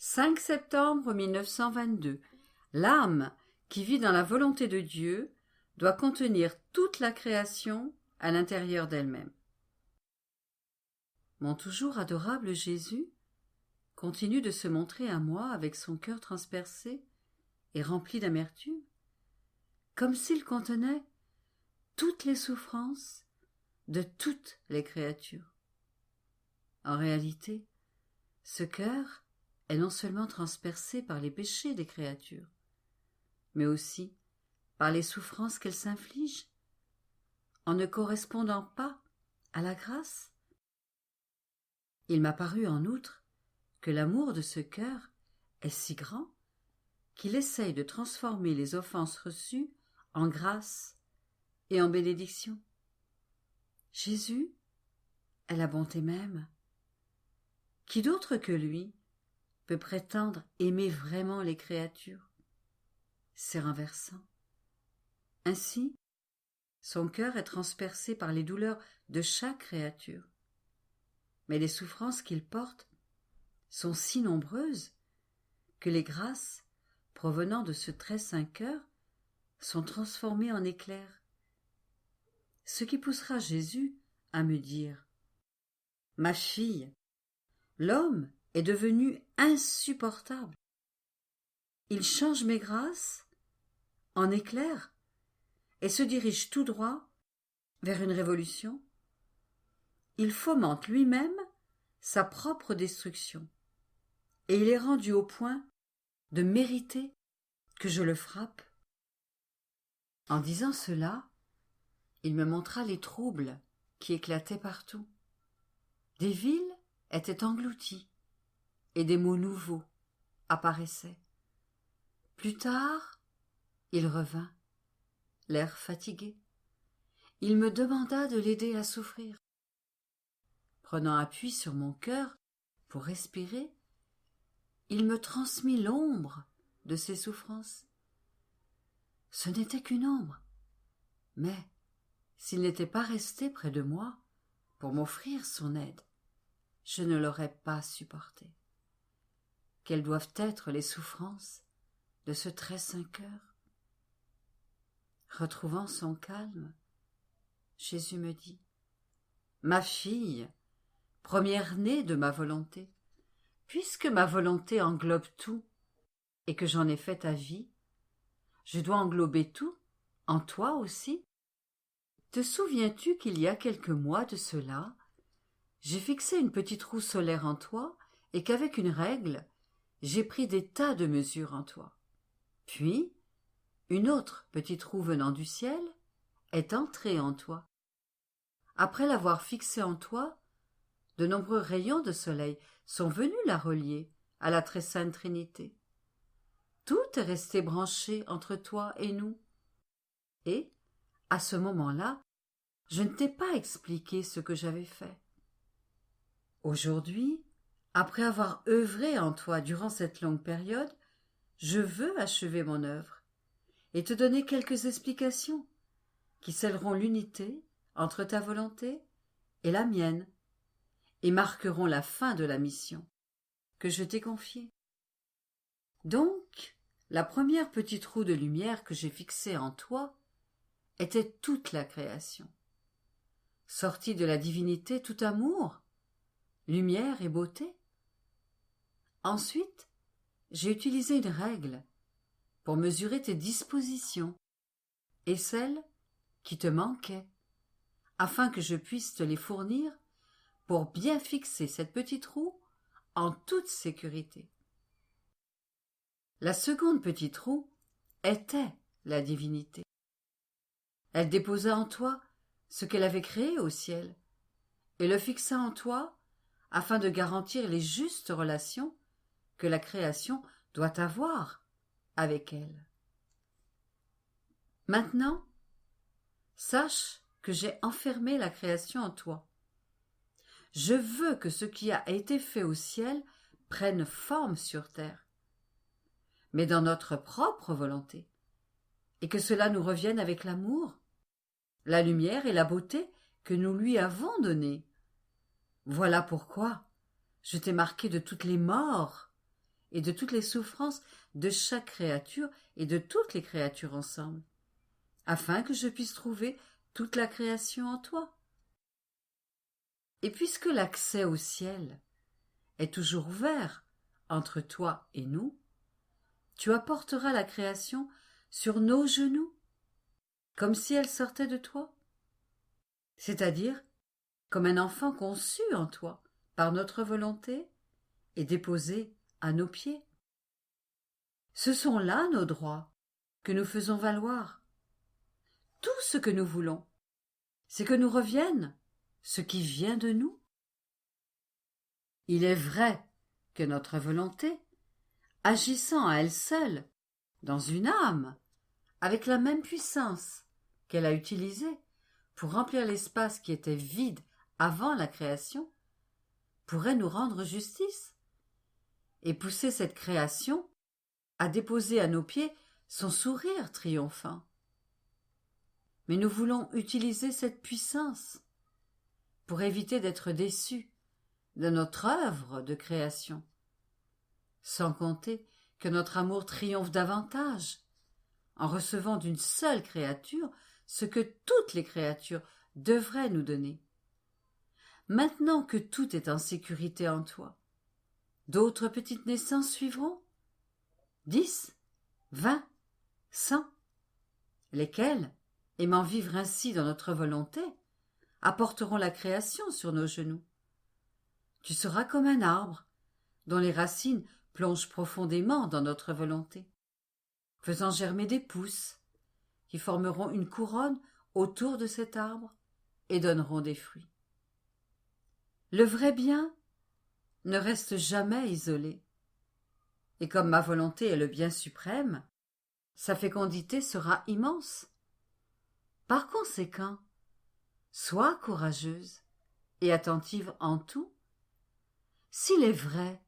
5 septembre 1922. L'âme qui vit dans la volonté de Dieu doit contenir toute la création à l'intérieur d'elle-même. Mon toujours adorable Jésus continue de se montrer à moi avec son cœur transpercé et rempli d'amertume, comme s'il contenait toutes les souffrances de toutes les créatures. En réalité, ce cœur est non seulement transpercé par les péchés des créatures, mais aussi par les souffrances qu'elles s'infligent, en ne correspondant pas à la grâce. Il m'a paru en outre que l'amour de ce cœur est si grand qu'il essaye de transformer les offenses reçues en grâce et en bénédiction. Jésus est la bonté même. Qui d'autre que lui peut prétendre aimer vraiment les créatures? C'est renversant. Ainsi, son cœur est transpercé par les douleurs de chaque créature. Mais les souffrances qu'il porte sont si nombreuses que les grâces provenant de ce très saint cœur sont transformées en éclairs. Ce qui poussera Jésus à me dire « Ma fille, l'homme est devenu insupportable. Il change mes grâces en éclairs et se dirige tout droit vers une révolution. Il fomente lui-même sa propre destruction et il est rendu au point de mériter que je le frappe. » En disant cela, il me montra les troubles qui éclataient partout. Des villes étaient englouties et des mots nouveaux apparaissaient. Plus tard, il revint, l'air fatigué. Il me demanda de l'aider à souffrir. Prenant appui sur mon cœur pour respirer, il me transmit l'ombre de ses souffrances. Ce n'était qu'une ombre, mais s'il n'était pas resté près de moi pour m'offrir son aide, je ne l'aurais pas supporté. Quelles doivent être les souffrances de ce très saint cœur? Retrouvant son calme, Jésus me dit « Ma fille, première-née de ma volonté, puisque ma volonté englobe tout et que j'en ai fait ta vie, je dois englober tout en toi aussi. Te souviens-tu qu'il y a quelques mois de cela, j'ai fixé une petite roue solaire en toi et qu'avec une règle, j'ai pris des tas de mesures en toi. Puis, une autre petite roue venant du ciel est entrée en toi. Après l'avoir fixée en toi, de nombreux rayons de soleil sont venus la relier à la très sainte Trinité. Tout est resté branché entre toi et nous. Et, à ce moment-là, je ne t'ai pas expliqué ce que j'avais fait. Aujourd'hui, après avoir œuvré en toi durant cette longue période, je veux achever mon œuvre et te donner quelques explications qui scelleront l'unité entre ta volonté et la mienne et marqueront la fin de la mission que je t'ai confiée. Donc, la première petite roue de lumière que j'ai fixée en toi était toute la création. Sortie de la divinité tout amour, lumière et beauté. Ensuite, j'ai utilisé une règle pour mesurer tes dispositions et celles qui te manquaient, afin que je puisse te les fournir pour bien fixer cette petite roue en toute sécurité. La seconde petite roue était la divinité. Elle déposa en toi ce qu'elle avait créé au ciel et le fixa en toi afin de garantir les justes relations que la création doit avoir avec elle. Maintenant, sache que j'ai enfermé la création en toi. Je veux que ce qui a été fait au ciel prenne forme sur terre, mais dans notre propre volonté, et que cela nous revienne avec l'amour, la lumière et la beauté que nous lui avons données. Voilà pourquoi je t'ai marqué de toutes les morts et de toutes les souffrances de chaque créature et de toutes les créatures ensemble, afin que je puisse trouver toute la création en toi. Et puisque l'accès au ciel est toujours ouvert entre toi et nous, tu apporteras la création sur nos genoux, comme si elle sortait de toi, c'est-à-dire comme un enfant conçu en toi par notre volonté et déposé à nos pieds. Ce sont là nos droits que nous faisons valoir. Tout ce que nous voulons, c'est que nous revienne ce qui vient de nous. Il est vrai que notre volonté, agissant à elle seule, dans une âme, avec la même puissance qu'elle a utilisée pour remplir l'espace qui était vide avant la création, pourrait nous rendre justice et pousser cette création à déposer à nos pieds son sourire triomphant. Mais nous voulons utiliser cette puissance pour éviter d'être déçus de notre œuvre de création, sans compter que notre amour triomphe davantage en recevant d'une seule créature ce que toutes les créatures devraient nous donner. Maintenant que tout est en sécurité en toi, d'autres petites naissances suivront, 10, 20, 100, lesquelles, aimant vivre ainsi dans notre volonté, apporteront la création sur nos genoux. Tu seras comme un arbre dont les racines plongent profondément dans notre volonté, faisant germer des pousses qui formeront une couronne autour de cet arbre et donneront des fruits. Le vrai bien ne reste jamais isolé, et comme ma volonté est le bien suprême, sa fécondité sera immense. Par conséquent, sois courageuse et attentive en tout. S'il est vrai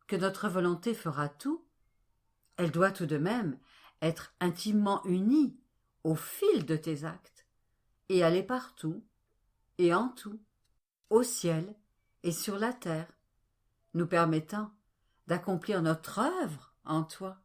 que notre volonté fera tout, elle doit tout de même être intimement unie au fil de tes actes et aller partout et en tout, au ciel et sur la terre, nous permettant d'accomplir notre œuvre en toi.